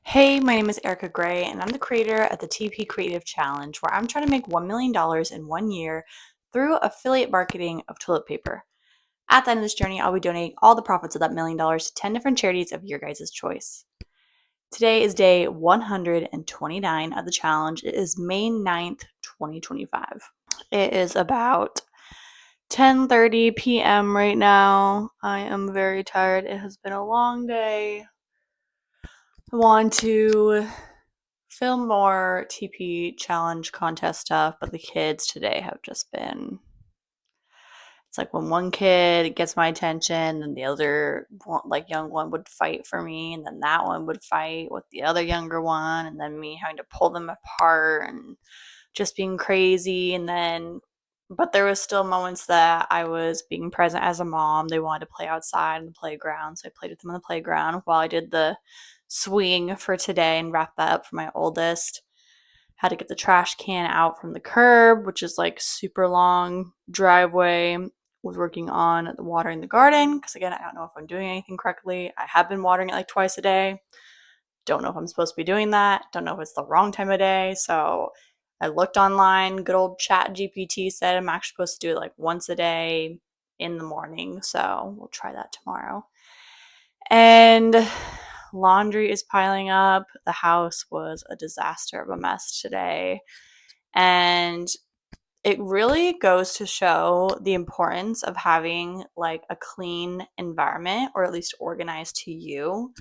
Hey, my name is Erica Gray, and I'm the creator of the TP Creative Challenge, where I'm trying to make $1 million in 1 year through affiliate marketing of toilet paper. At the end of this journey, I'll be donating all the profits of that $1 million to 10 different charities of your guys' choice. Today is day 129 of the challenge. It is May 9th, 2025. It is about 10:30 p.m. right now. I am very tired. It has been a long day. I want to film more TP challenge contest stuff, but the kids today have just been. It's like when one kid gets my attention, then the other young one would fight for me, and then that one would fight with the other younger one, and then me having to pull them apart and just being crazy. And then, but there was still moments that I was being present as a mom. They wanted to play outside in the playground, so I played with them on the playground while I did the swing for today and wrapped that up for my oldest. Had to get the trash can out from the curb, which is like super long driveway. Was working on the watering the garden because again, I don't know if I'm doing anything correctly. I have been watering it like twice a day. Don't know if I'm supposed to be doing that. Don't know if it's the wrong time of day. So I looked online. Good old Chat GPT said I'm actually supposed to do it like once a day in the morning. So we'll try that tomorrow. And laundry is piling up. The house was a disaster of a mess today. And it really goes to show the importance of having like a clean environment, or at least organized to you.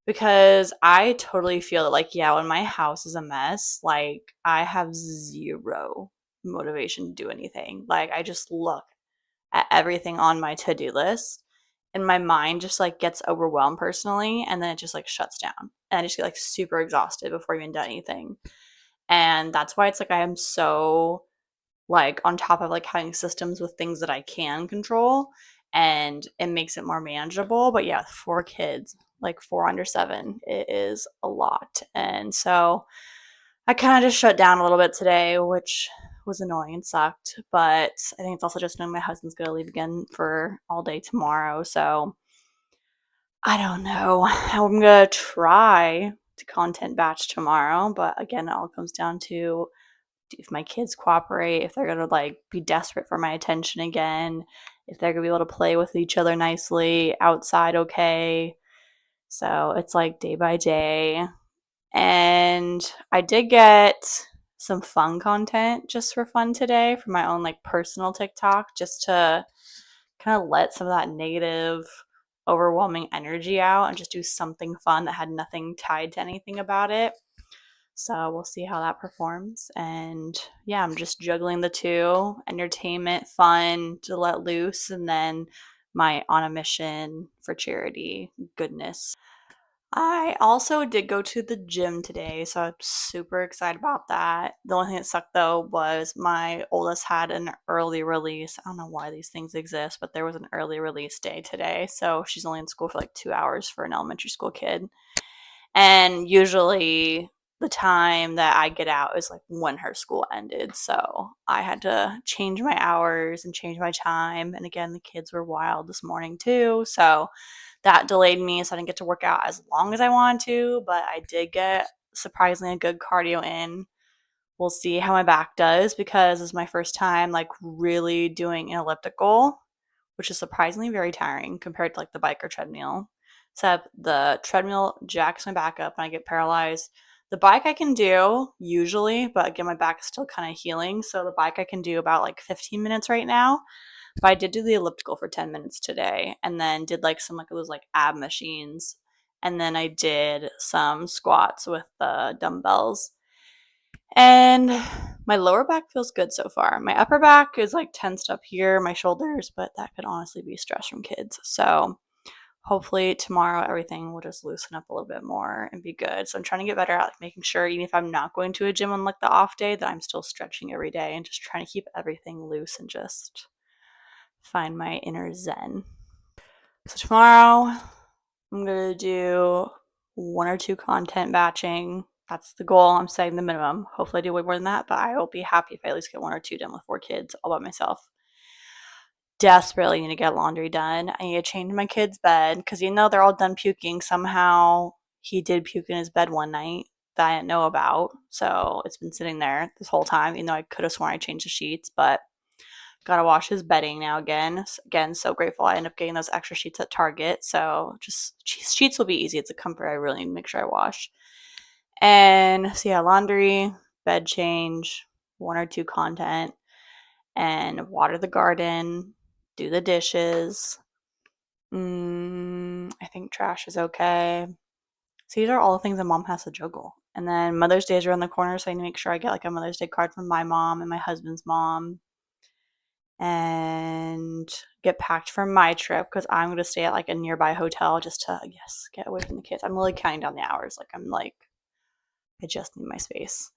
Because I totally feel that, like, yeah, when my house is a mess, like, I have zero motivation to do anything. Like, I just look at everything on my to-do list and my mind just like gets overwhelmed personally, and then it just like shuts down and I just get like super exhausted before I even done anything. And that's why it's like I am so like on top of like having systems with things that I can control, and it makes it more manageable. But yeah, 4 kids, like 4 under 7, it is a lot. And so I kind of just shut down a little bit today, which was annoying and sucked. But I think it's also just knowing my husband's going to leave again for all day tomorrow. So I don't know. I'm going to try to content batch tomorrow. But again, it all comes down to if my kids cooperate, if they're going to like be desperate for my attention again, if they're going to be able to play with each other nicely outside, okay. So it's like day by day. And I did get some fun content just for fun today for my own like personal TikTok, just to kind of let some of that negative, overwhelming energy out and just do something fun that had nothing tied to anything about it. So we'll see how that performs. And yeah, I'm just juggling the two: entertainment, fun to let loose, and then my on a mission for charity goodness. I also did go to the gym today, so I'm super excited about that. The only thing that sucked though was my oldest had an early release. I don't know why these things exist, but there was an early release day today. So she's only in school for like 2 hours for an elementary school kid. And usually the time that I get out is like when her school ended. So I had to change my hours and change my time. And again, the kids were wild this morning too. So that delayed me. So I didn't get to work out as long as I wanted to, but I did get surprisingly a good cardio in. We'll see how my back does, because it's my first time like really doing an elliptical, which is surprisingly very tiring compared to like the bike or treadmill. Except the treadmill jacks my back up and I get paralyzed. The bike I can do usually, but again, my back is still kind of healing. So the bike I can do about like 15 minutes right now. But I did do the elliptical for 10 minutes today, and then did like some like those like ab machines. And then I did some squats with the dumbbells. And my lower back feels good so far. My upper back is like tensed up here, my shoulders, but that could honestly be stress from kids. So hopefully tomorrow everything will just loosen up a little bit more and be good. So I'm trying to get better at like making sure, even if I'm not going to a gym on like the off day, that I'm still stretching every day and just trying to keep everything loose and just find my inner zen. So tomorrow I'm gonna do 1 or 2 content batching. That's the goal. I'm setting the minimum. Hopefully I do way more than that, but I will be happy if I at least get 1 or 2 done with 4 kids all by myself. Desperately need to get laundry done. I need to change my kid's bed because even though they're all done puking, somehow he did puke in his bed one night that I didn't know about. So it's been sitting there this whole time, even though I could have sworn I changed the sheets. But gotta wash his bedding now again. Again, so grateful I end up getting those extra sheets at Target. So just sheets will be easy. It's a comfort I really need to make sure I wash. And so yeah, laundry, bed change, one or two content, and water the garden, do the dishes. I think trash is okay. So these are all the things that mom has to juggle. And then Mother's Day is around the corner, so I need to make sure I get like a Mother's Day card from my mom and my husband's mom and get packed for my trip because I'm going to stay at like a nearby hotel just to, yes, get away from the kids. I'm really counting down the hours. Like, I'm like, I just need my space.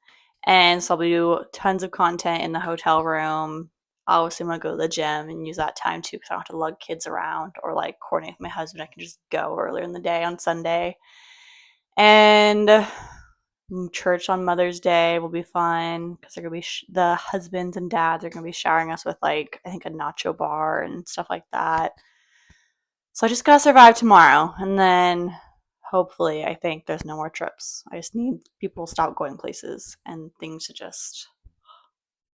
And so I'll do tons of content in the hotel room. Obviously, I'm going to go to the gym and use that time too because I don't have to lug kids around or like coordinate with my husband. I can just go earlier in the day on Sunday. And church on Mother's Day will be fun because they're gonna be the husbands and dads are gonna be showering us with like I think a nacho bar and stuff like that. So I just gotta survive tomorrow, and then hopefully I think there's no more trips. I just need people to stop going places and things to just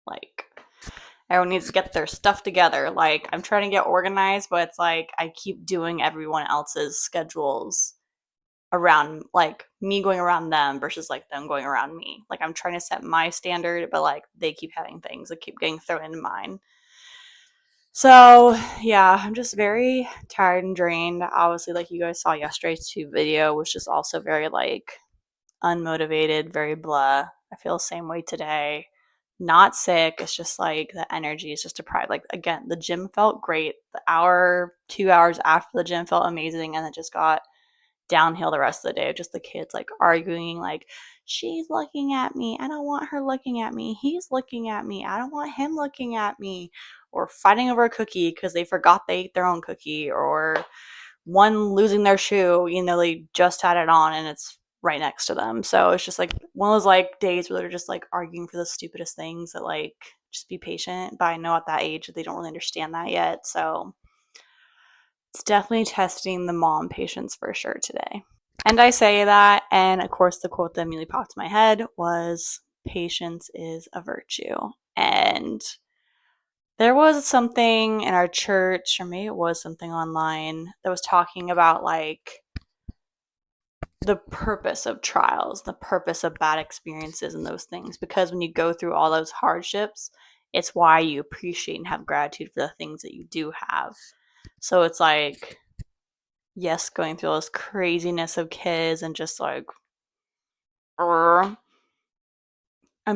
like everyone needs to get their stuff together. Like I'm trying to get organized, but it's like I keep doing everyone else's schedules around like me going around them versus like them going around me. Like I'm trying to set my standard, but like they keep having things that keep getting thrown into mine. So yeah, I'm just very tired and drained. Obviously, like you guys saw yesterday's tube video, was just also very like unmotivated, very blah. I feel the same way today. Not sick. It's just like the energy is just deprived. Like again, the gym felt great. The hour, 2 hours after the gym felt amazing, and it just got downhill the rest of the day of just the kids like arguing like she's looking at me, I don't want her looking at me, he's looking at me, I don't want him looking at me, or fighting over a cookie because they forgot they ate their own cookie, or one losing their shoe, they just had it on and it's right next to them. So it's just like one of those like days where they're just like arguing for the stupidest things that like just be patient. But I know at that age they don't really understand that yet. So it's definitely testing the mom patience for sure today. And I say that, and of course, the quote that immediately popped in my head was patience is a virtue. And there was something in our church, or maybe it was something online, that was talking about like the purpose of trials, the purpose of bad experiences, and those things. Because when you go through all those hardships, it's why you appreciate and have gratitude for the things that you do have. So it's like, yes, going through all this craziness of kids and just like, I'm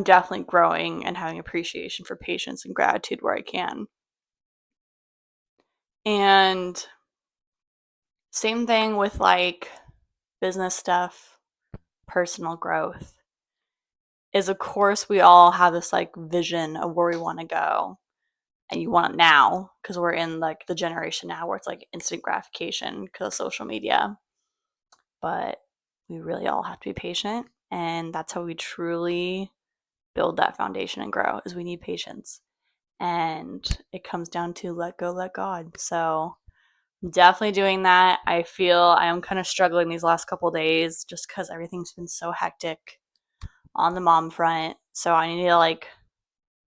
definitely growing and having appreciation for patience and gratitude where I can. And same thing with like business stuff, personal growth. Is of course we all have this like vision of where we want to go and you want it now because we're in like the generation now where it's like instant gratification because of social media. But we really all have to be patient, and that's how we truly build that foundation and grow is we need patience. And it comes down to let go, let God. So I'm definitely doing that. I feel I am kind of struggling these last couple days just because everything's been so hectic on the mom front. So I need to like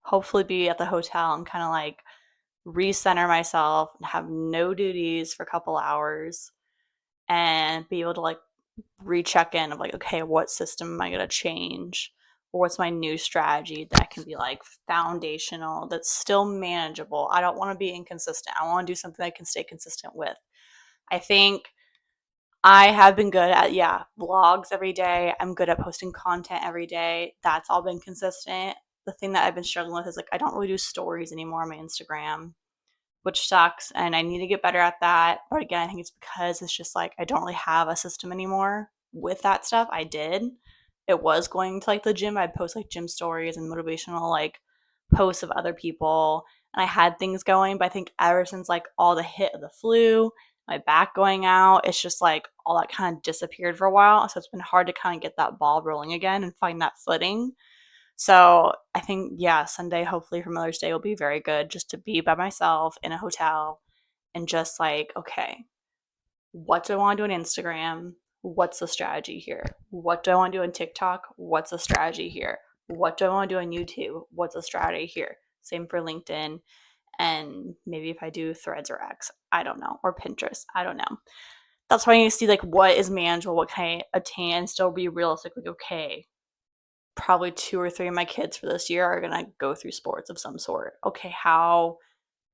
hopefully be at the hotel and kind of like recenter myself and have no duties for a couple hours and be able to like recheck in of like, okay, what system am I going to change? Or what's my new strategy that can be like foundational, that's still manageable? I don't want to be inconsistent. I want to do something I can stay consistent with. I think I have been good at, yeah, vlogs every day. I'm good at posting content every day. That's all been consistent. The thing that I've been struggling with is like, I don't really do stories anymore on my Instagram, which sucks. And I need to get better at that. But again, I think it's because it's just like I don't really have a system anymore with that stuff. I did. It was going to like the gym. I'd post like gym stories and motivational like posts of other people. And I had things going. But I think ever since like all the hit of the flu, my back going out, it's just like all that kind of disappeared for a while. So it's been hard to kind of get that ball rolling again and find that footing. So I think, yeah, Sunday, hopefully for Mother's Day, will be very good just to be by myself in a hotel and just like, okay, what do I want to do on Instagram? What's the strategy here? What do I want to do on TikTok? What's the strategy here? What do I want to do on YouTube? What's the strategy here? Same for LinkedIn. And maybe if I do Threads or X, I don't know, or Pinterest, I don't know. That's why I need to see like what is manageable, what can I attain, and still be realistic. Like, okay, probably 2 or 3 of my kids for this year are gonna go through sports of some sort. Okay, how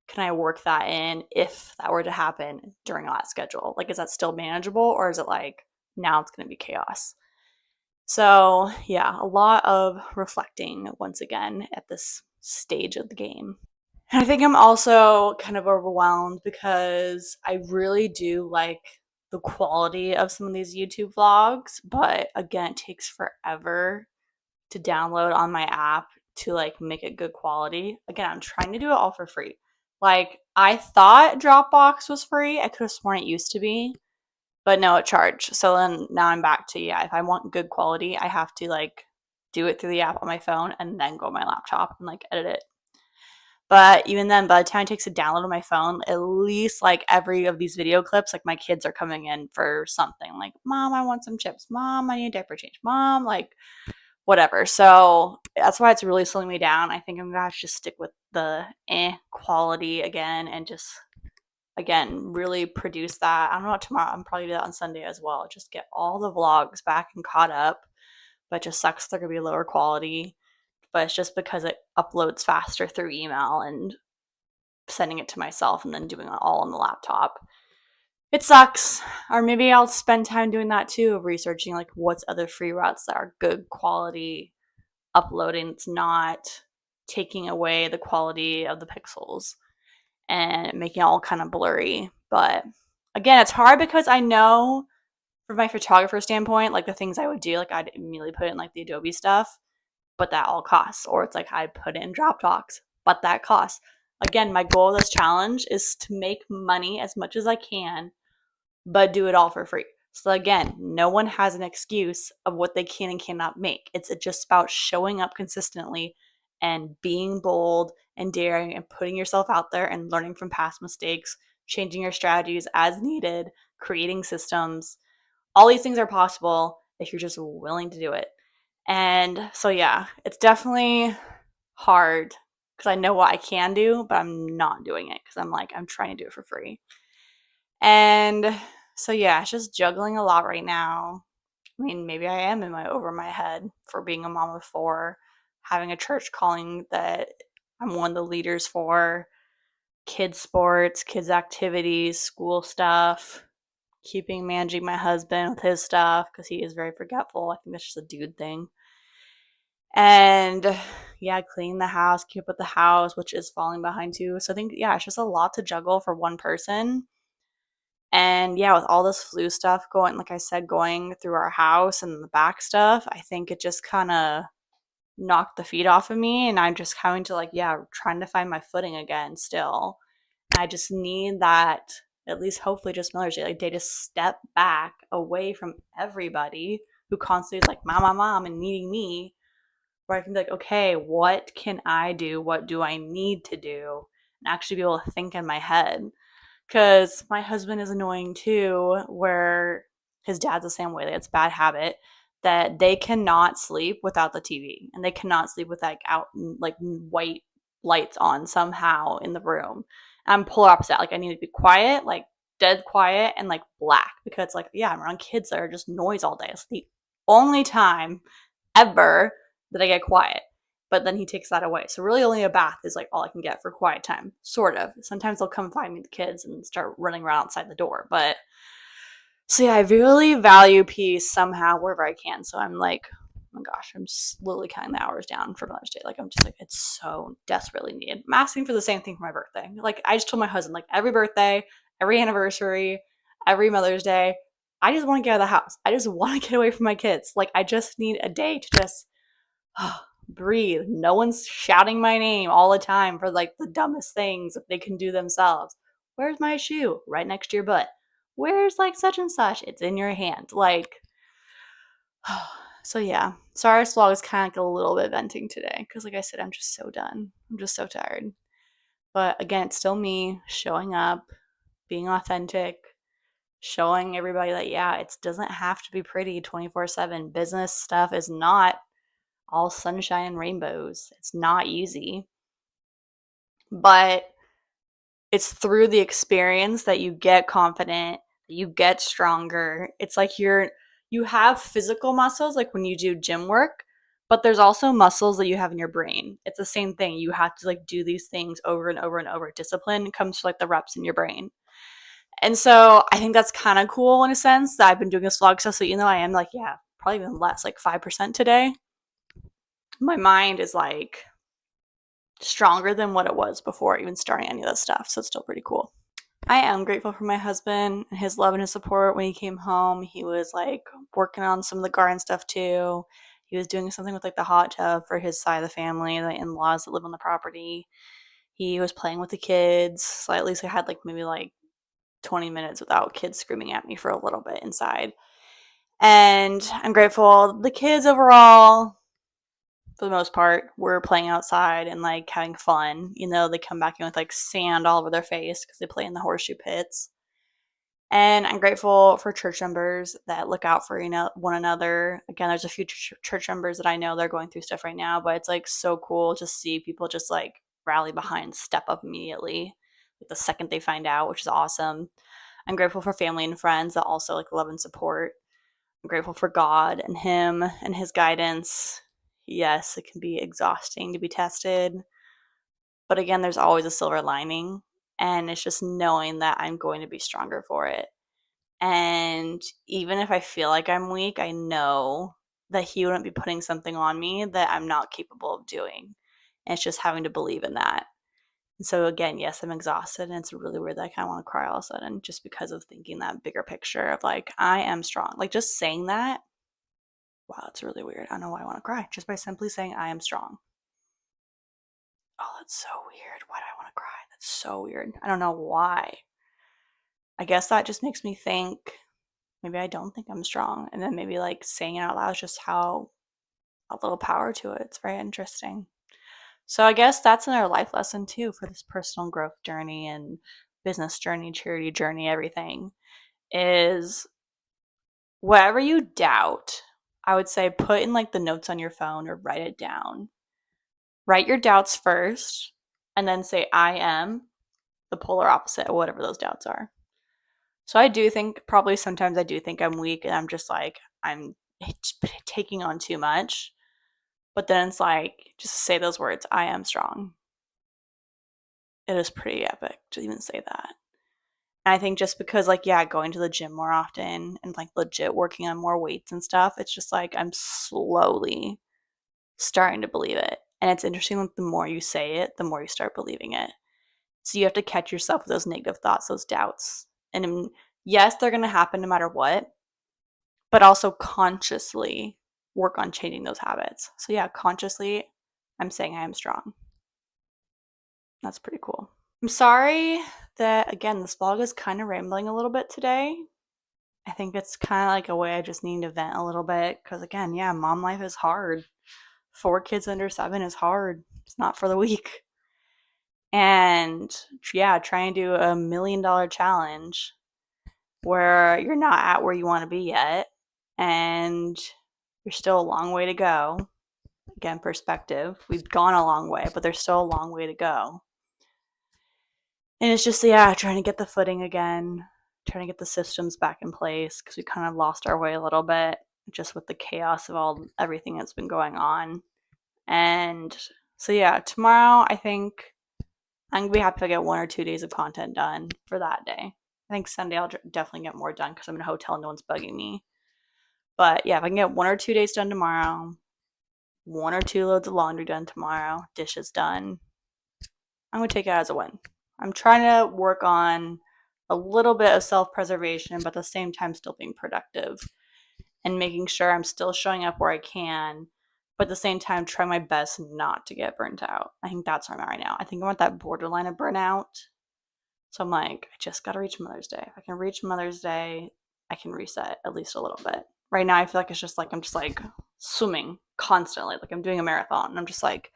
can I work that in if that were to happen during that schedule? Like, is that still manageable, or is it like now it's gonna be chaos? So yeah, a lot of reflecting once again at this stage of the game. And I think I'm also kind of overwhelmed because I really do like the quality of some of these YouTube vlogs, but again, it takes forever to download on my app to like make it good quality. Again, I'm trying to do it all for free. Like, I thought Dropbox was free. I could have sworn it used to be, but no, it charged. So then now I'm back to, yeah, if I want good quality, I have to like do it through the app on my phone and then go on my laptop and like edit it. But even then, by the time it takes a download on my phone, at least like every of these video clips, like my kids are coming in for something like, Mom, I want some chips. Mom, I need a diaper change. Mom, like whatever. So that's why it's really slowing me down. I think I'm gonna just stick with the quality again and just again really produce that. I don't know what tomorrow. I'm probably do that on Sunday as well. Just get all the vlogs back and caught up. But it just sucks they're gonna be lower quality. But it's just because it uploads faster through email and sending it to myself and then doing it all on the laptop. It sucks. Or maybe I'll spend time doing that too, researching like what's other free routes that are good quality uploading. It's not taking away the quality of the pixels and making it all kind of blurry. But again, it's hard because I know from my photographer standpoint, like the things I would do, like I'd immediately put in like the Adobe stuff, but that all costs. Or it's like I'd put in Dropbox, but that costs. Again, my goal of this challenge is to make money as much as I can, but do it all for free. So again, no one has an excuse of what they can and cannot make. It's just about showing up consistently and being bold and daring and putting yourself out there and learning from past mistakes, changing your strategies as needed, creating systems. All these things are possible if you're just willing to do it. And so yeah, it's definitely hard because I know what I can do, but I'm not doing it because I'm trying to do it for free. And so yeah, it's just juggling a lot right now. I mean, maybe I am in my over my head for being a mom of 4, having a church calling that I'm one of the leaders for, kids sports, kids activities, school stuff, keeping managing my husband with his stuff because he is very forgetful. I think that's just a dude thing. And yeah, cleaning the house, keep up with the house, which is falling behind too. So I think, yeah, it's just a lot to juggle for one person. And yeah, with all this flu stuff going, like I said, going through our house and the back stuff, I think it just kind of knocked the feet off of me. And I'm just having to, like, yeah, trying to find my footing again still. And I just need that, at least hopefully just Mother's Day, like day to step back away from everybody who constantly is like, mom, and needing me, where I can be like, okay, what can I do? What do I need to do? And actually be able to think in my head. Because my husband is annoying too, where his dad's the same way. It's a bad habit that they cannot sleep without the TV, and they cannot sleep with like out like white lights on somehow in the room. I'm polar opposite. Like I need to be quiet, like dead quiet, and like black because like yeah, I'm around kids that are just noise all day. It's the only time ever that I get quiet. But then he takes that away. So really only a bath is like all I can get for quiet time. Sort of. Sometimes they'll come find me, the kids, and start running around outside the door. But so yeah, I really value peace somehow wherever I can. So I'm like, oh my gosh, I'm slowly counting the hours down for Mother's Day. Like I'm just like, it's so desperately needed. I'm asking for the same thing for my birthday. Like I just told my husband, like every birthday, every anniversary, every Mother's Day, I just want to get out of the house. I just want to get away from my kids. Like I just need a day to just breathe. No one's shouting my name all the time for like the dumbest things that they can do themselves. Where's my shoe? Right next to your butt. Where's like such and such? It's in your hand. Like, so yeah. Sorry, this vlog is kind of like a little bit venting today because, like I said, I'm just so done. I'm just so tired. But again, it's still me showing up, being authentic, showing everybody that, yeah, it doesn't have to be pretty 24/7. Business stuff is not all sunshine and rainbows. It's not easy. But it's through the experience that you get confident, that you get stronger. It's like you have physical muscles like when you do gym work, but there's also muscles that you have in your brain. It's the same thing. You have to like do these things over and over and over. Discipline comes to like the reps in your brain. And so I think that's kind of cool in a sense that I've been doing this vlog stuff. So even though I am like, yeah, probably even less, like 5% today, my mind is like stronger than what it was before even starting any of that stuff. So it's still pretty cool. I am grateful for my husband and his love and his support. When he came home, he was like working on some of the garden stuff too. He was doing something with like the hot tub for his side of the family, the in-laws that live on the property. He was playing with the kids. So at least I had like maybe like 20 minutes without kids screaming at me for a little bit inside. And I'm grateful the kids overall, for the most part, were playing outside and like having fun. You know, they come back in with like sand all over their face because they play in the horseshoe pits. And I'm grateful for church members that look out for one another. Again, there's a few church members that I know they're going through stuff right now, but it's like so cool to see people just like rally behind, step up immediately, like the second they find out, which is awesome. I'm grateful for family and friends that also like love and support. I'm grateful for God and Him and His guidance. Yes, it can be exhausting to be tested, but again, there's always a silver lining, and it's just knowing that I'm going to be stronger for it. And even if I feel like I'm weak, I know that He wouldn't be putting something on me that I'm not capable of doing. And it's just having to believe in that. And so again, yes, I'm exhausted, and it's really weird that I kind of want to cry all of a sudden just because of thinking that bigger picture of like, I am strong. Like just saying that, wow, it's really weird. I don't know why I want to cry just by simply saying I am strong. Oh, that's so weird. Why do I want to cry? That's so weird. I don't know why. I guess that just makes me think maybe I don't think I'm strong. And then maybe like saying it out loud is just how a little power to it. It's very interesting. So I guess that's another life lesson too for this personal growth journey and business journey, charity journey, everything is whatever you doubt, I would say put in like the notes on your phone or write it down. Write your doubts first and then say I am the polar opposite of whatever those doubts are. So I do think probably sometimes I do think I'm weak and I'm just like I'm taking on too much. But then it's like just say those words, I am strong. It is pretty epic to even say that. And I think just because like yeah, going to the gym more often and like legit working on more weights and stuff, it's just like I'm slowly starting to believe it. And it's interesting like the more you say it, the more you start believing it. So you have to catch yourself with those negative thoughts, those doubts. And yes, they're going to happen no matter what, but also consciously work on changing those habits. So yeah, consciously, I'm saying I am strong. That's pretty cool. I'm sorry that, again, this vlog is kind of rambling a little bit today. I think it's kind of like a way I just need to vent a little bit because, again, yeah, mom life is hard. 4 kids under 7 is hard. It's not for the weak. And yeah, trying to do $1 million challenge where you're not at where you want to be yet and there's still a long way to go. Again, perspective. We've gone a long way, but there's still a long way to go. And it's just, yeah, trying to get the footing again, trying to get the systems back in place because we kind of lost our way a little bit just with the chaos of everything that's been going on. And so, yeah, tomorrow I think I'm going to be happy to get 1 or 2 days of content done for that day. I think Sunday I'll definitely get more done because I'm in a hotel and no one's bugging me. But yeah, if I can get 1 or 2 days done tomorrow, 1 or 2 loads of laundry done tomorrow, dishes done, I'm going to take it as a win. I'm trying to work on a little bit of self-preservation, but at the same time still being productive and making sure I'm still showing up where I can, but at the same time try my best not to get burnt out. I think that's where I'm at right now. I think I'm at that borderline of burnout. So I'm like, I just got to reach Mother's Day. If I can reach Mother's Day, I can reset at least a little bit. Right now, I feel like it's just like I'm just like swimming constantly. Like I'm doing a marathon and I'm just like,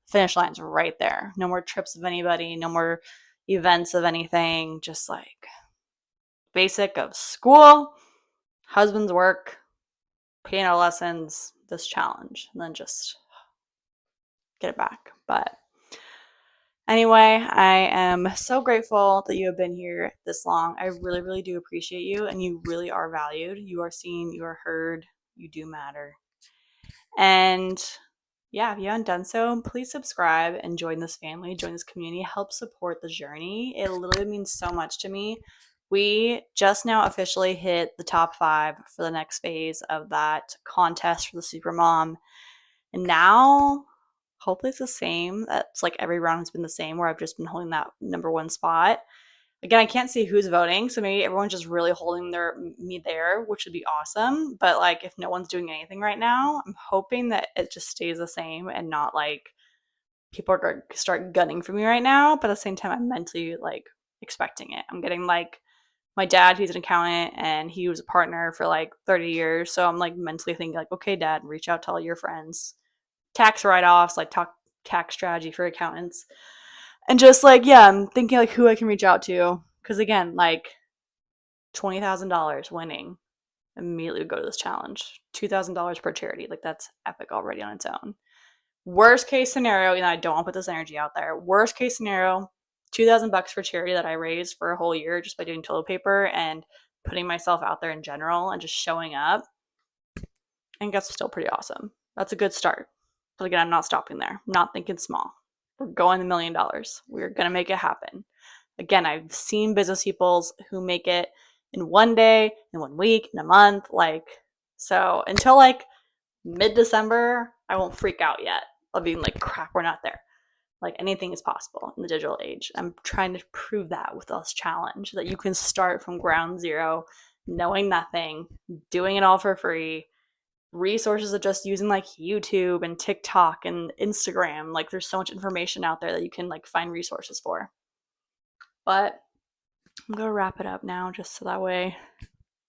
finish line's right there. No more trips of anybody, no more events of anything. Just like basic of school, husband's work, piano lessons, this challenge, and then just get it back. But anyway, I am so grateful that you have been here this long. I really, really do appreciate you, and you really are valued. You are seen, you are heard, you do matter. And yeah, if you haven't done so, please subscribe and join this family, join this community, help support the journey. It literally means so much to me. We just now officially hit the top 5 for the next phase of that contest for the Supermom. And now, hopefully, it's the same. That's like every round has been the same, where I've just been holding that number 1 spot. Again, I can't see who's voting, so maybe everyone's just really holding me there, which would be awesome. But like, if no one's doing anything right now, I'm hoping that it just stays the same and not like people are going to start gunning for me right now. But at the same time, I'm mentally like expecting it. I'm getting like my dad, he's an accountant and he was a partner for like 30 years. So I'm like mentally thinking like, okay, dad, reach out to all your friends. Tax write-offs, like talk tax strategy for accountants. And just like, yeah, I'm thinking like who I can reach out to. Because again, like $20,000 winning immediately would go to this challenge. $2,000 per charity. Like that's epic already on its own. Worst case scenario, I don't want to put this energy out there. Worst case scenario, $2,000 for charity that I raised for a whole year just by doing toilet paper and putting myself out there in general and just showing up. I think that's still pretty awesome. That's a good start. But again, I'm not stopping there. I'm not thinking small. We're going $1 million. We're going to make it happen. Again, I've seen business people who make it in one day, in 1 week, in a month. Like, so until like mid-December, I won't freak out yet of being like, crap, we're not there. Like anything is possible in the digital age. I'm trying to prove that with this challenge, that you can start from ground zero, knowing nothing, doing it all for free. Resources of just using like YouTube and TikTok and Instagram. Like there's so much information out there that you can like find resources for. But I'm gonna wrap it up now just so that way,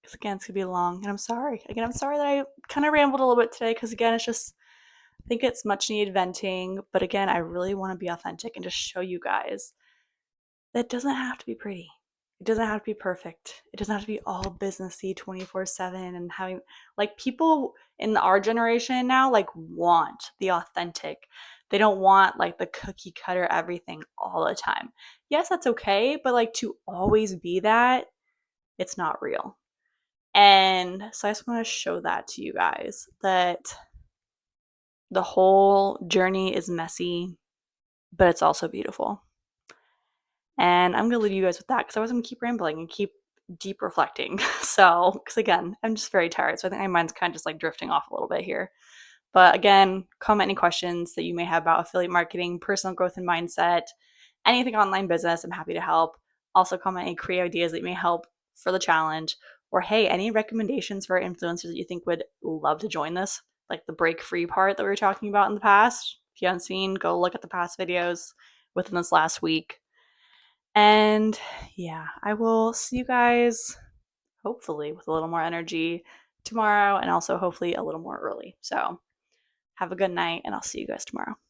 because again, it's gonna be long. And I'm sorry. Again, I'm sorry that I kind of rambled a little bit today because again, it's just, I think it's much needed venting. But again, I really want to be authentic and just show you guys that it doesn't have to be pretty. It doesn't have to be perfect. It doesn't have to be all businessy 24/7 and having like people in our generation now like want the authentic. They don't want like the cookie cutter everything all the time. Yes, that's okay, but like to always be that, it's not real. And so I just want to show that to you guys that the whole journey is messy, but it's also beautiful. And I'm going to leave you guys with that because I was going to keep rambling and keep deep reflecting. So, because again, I'm just very tired. So I think my mind's kind of just like drifting off a little bit here. But again, comment any questions that you may have about affiliate marketing, personal growth and mindset, anything online business. I'm happy to help. Also, comment any creative ideas that may help for the challenge. Or hey, any recommendations for influencers that you think would love to join this, like the break free part that we were talking about in the past. If you haven't seen, go look at the past videos within this last week. And yeah, I will see you guys hopefully with a little more energy tomorrow and also hopefully a little more early. So have a good night and I'll see you guys tomorrow.